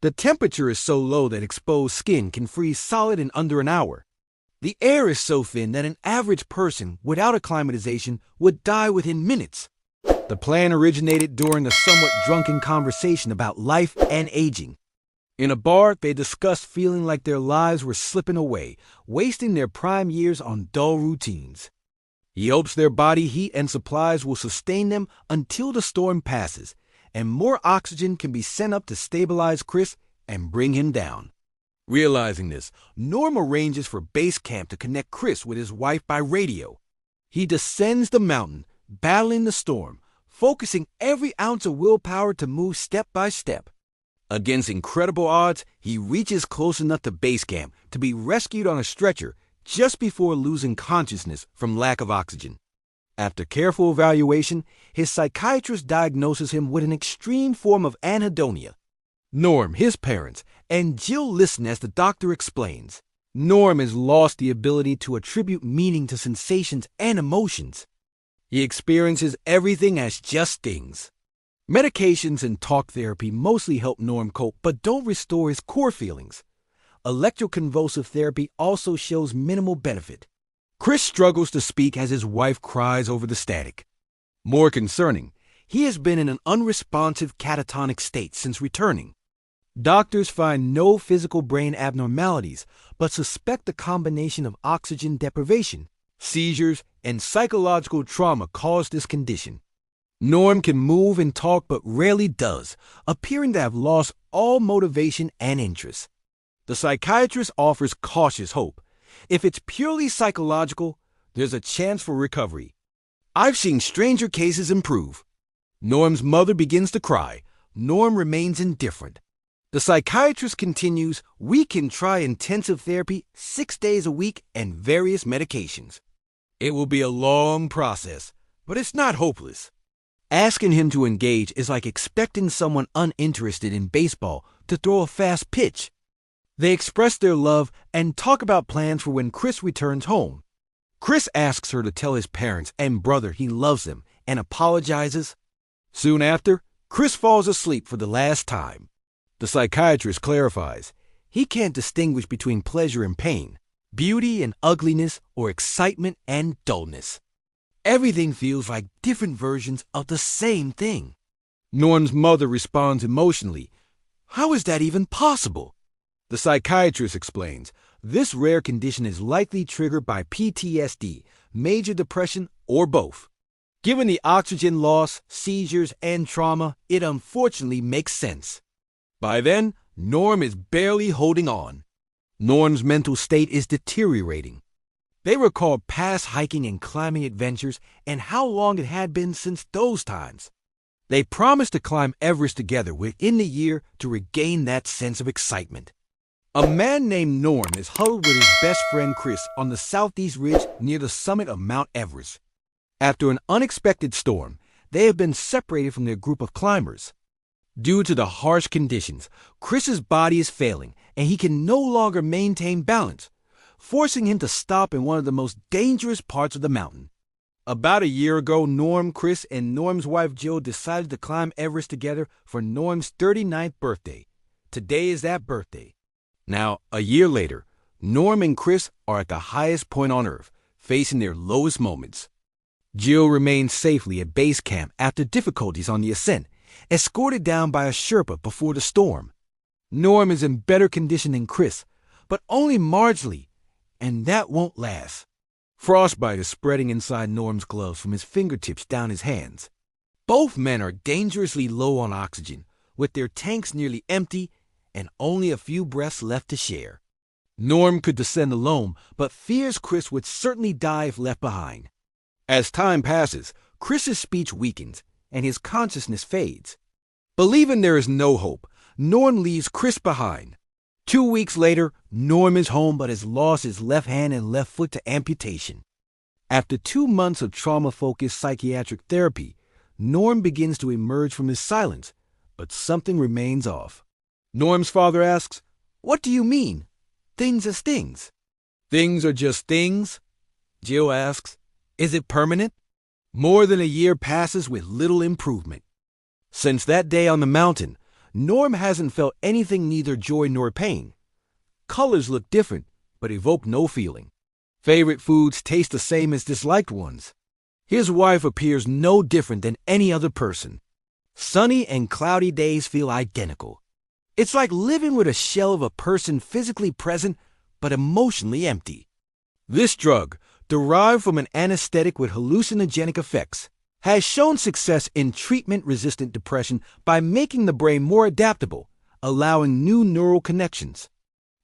The temperature is so low that exposed skin can freeze solid in under an hour. The air is so thin that an average person without acclimatization would die within minutes. The plan originated during a somewhat drunken conversation about life and aging. In a bar, they discussed feeling like their lives were slipping away, wasting their prime years on dull routines. He hopes their body heat and supplies will sustain them until the storm passes, and more oxygen can be sent up to stabilize Chris and bring him down. Realizing this, Norm arranges for base camp to connect Chris with his wife by radio. He descends the mountain, battling the storm, focusing every ounce of willpower to move step by step. Against incredible odds, he reaches close enough to base camp to be rescued on a stretcher just before losing consciousness from lack of oxygen. After careful evaluation, his psychiatrist diagnoses him with an extreme form of anhedonia. Norm, his parents, and Jill listen as the doctor explains. Norm has lost the ability to attribute meaning to sensations and emotions. He experiences everything as just things. Medications and talk therapy mostly help Norm cope but don't restore his core feelings. Electroconvulsive therapy also shows minimal benefit. Chris struggles to speak as his wife cries over the static. More concerning, he has been in an unresponsive catatonic state since returning. Doctors find no physical brain abnormalities, but suspect the combination of oxygen deprivation, seizures, and psychological trauma caused this condition. Norm can move and talk but rarely does, appearing to have lost all motivation and interest. The psychiatrist offers cautious hope. If it's purely psychological, there's a chance for recovery. I've seen stranger cases improve. Norm's mother begins to cry. Norm remains indifferent. The psychiatrist continues, we can try intensive therapy 6 days a week and various medications. It will be a long process, but it's not hopeless. Asking him to engage is like expecting someone uninterested in baseball to throw a fast pitch. They express their love and talk about plans for when Chris returns home. Chris asks her to tell his parents and brother he loves them and apologizes. Soon after, Chris falls asleep for the last time. The psychiatrist clarifies, he can't distinguish between pleasure and pain, beauty and ugliness, or excitement and dullness. Everything feels like different versions of the same thing. Norm's mother responds emotionally, how is that even possible? The psychiatrist explains, this rare condition is likely triggered by PTSD, major depression, or both. Given the oxygen loss, seizures, and trauma, it unfortunately makes sense. By then, Norm is barely holding on. Norm's mental state is deteriorating. They recall past hiking and climbing adventures and how long it had been since those times. They promised to climb Everest together within the year to regain that sense of excitement. A man named Norm is huddled with his best friend Chris on the southeast ridge near the summit of Mount Everest. After an unexpected storm, they have been separated from their group of climbers. Due to the harsh conditions, Chris's body is failing and he can no longer maintain balance, forcing him to stop in one of the most dangerous parts of the mountain. About a year ago, Norm, Chris, and Norm's wife Jill decided to climb Everest together for Norm's 39th birthday. Today is that birthday. Now, a year later, Norm and Chris are at the highest point on Earth, facing their lowest moments. Jill remains safely at base camp after difficulties on the ascent, escorted down by a Sherpa before the storm. Norm is in better condition than Chris, but only marginally, and that won't last. Frostbite is spreading inside Norm's gloves from his fingertips down his hands. Both men are dangerously low on oxygen, with their tanks nearly empty and only a few breaths left to share. Norm could descend alone, but fears Chris would certainly die if left behind. As time passes, Chris's speech weakens, and his consciousness fades. Believing there is no hope, Norm leaves Chris behind. 2 weeks later, Norm is home but has lost his left hand and left foot to amputation. After 2 months of trauma-focused psychiatric therapy, Norm begins to emerge from his silence, but something remains off. Norm's father asks, "What do you mean? Things as things." "Things are just things?" Jill asks, "Is it permanent?" More than a year passes with little improvement. Since that day on the mountain, Norm hasn't felt anything, neither joy nor pain. Colors look different, but evoke no feeling. Favorite foods taste the same as disliked ones. His wife appears no different than any other person. Sunny and cloudy days feel identical. It's like living with a shell of a person physically present but emotionally empty. This drug, derived from an anesthetic with hallucinogenic effects, has shown success in treatment-resistant depression by making the brain more adaptable, allowing new neural connections.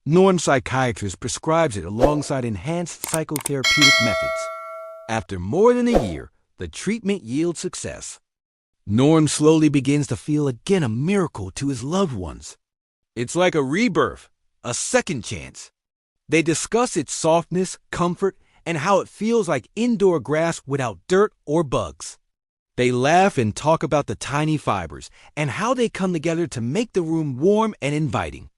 Norm's psychiatrist prescribes it alongside enhanced psychotherapeutic methods. After more than a year, the treatment yields success. Norm slowly begins to feel again a miracle to his loved ones. It's like a rebirth, a second chance. They discuss its softness, comfort, and how it feels like indoor grass without dirt or bugs. They laugh and talk about the tiny fibers and how they come together to make the room warm and inviting.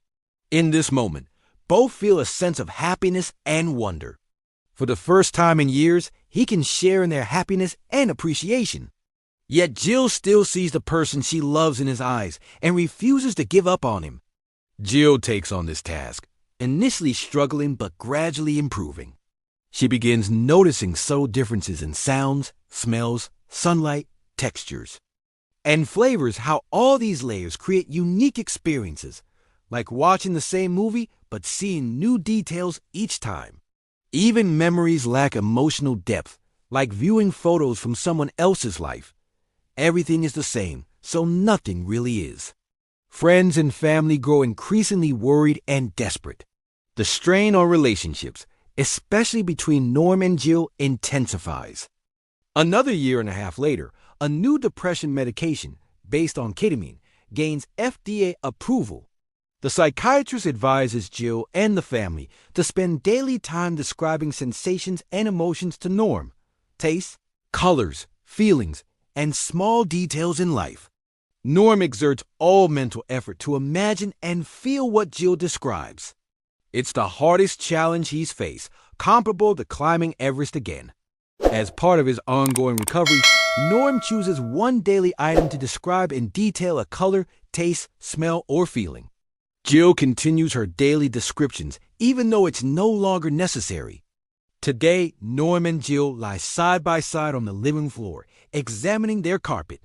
In this moment, both feel a sense of happiness and wonder. For the first time in years, he can share in their happiness and appreciation. Yet Jill still sees the person she loves in his eyes and refuses to give up on him. Jill takes on this task, initially struggling but gradually improving. She begins noticing subtle differences in sounds, smells, sunlight, textures, and flavors, how all these layers create unique experiences, like watching the same movie but seeing new details each time. Even memories lack emotional depth, like viewing photos from someone else's life. Everything is the same, so nothing really is. Friends and family grow increasingly worried and desperate. The strain on relationships, especially between Norm and Jill, intensifies. Another year and a half later, a new depression medication, based on ketamine, gains FDA approval. The psychiatrist advises Jill and the family to spend daily time describing sensations and emotions to Norm, tastes, colors, feelings, and small details in life. Norm exerts all mental effort to imagine and feel what Jill describes. It's the hardest challenge he's faced, comparable to climbing Everest again. As part of his ongoing recovery, Norm chooses one daily item to describe in detail a color, taste, smell, or feeling. Jill continues her daily descriptions, even though it's no longer necessary. Today, Norm and Jill lie side by side on the living floor, examining their carpet.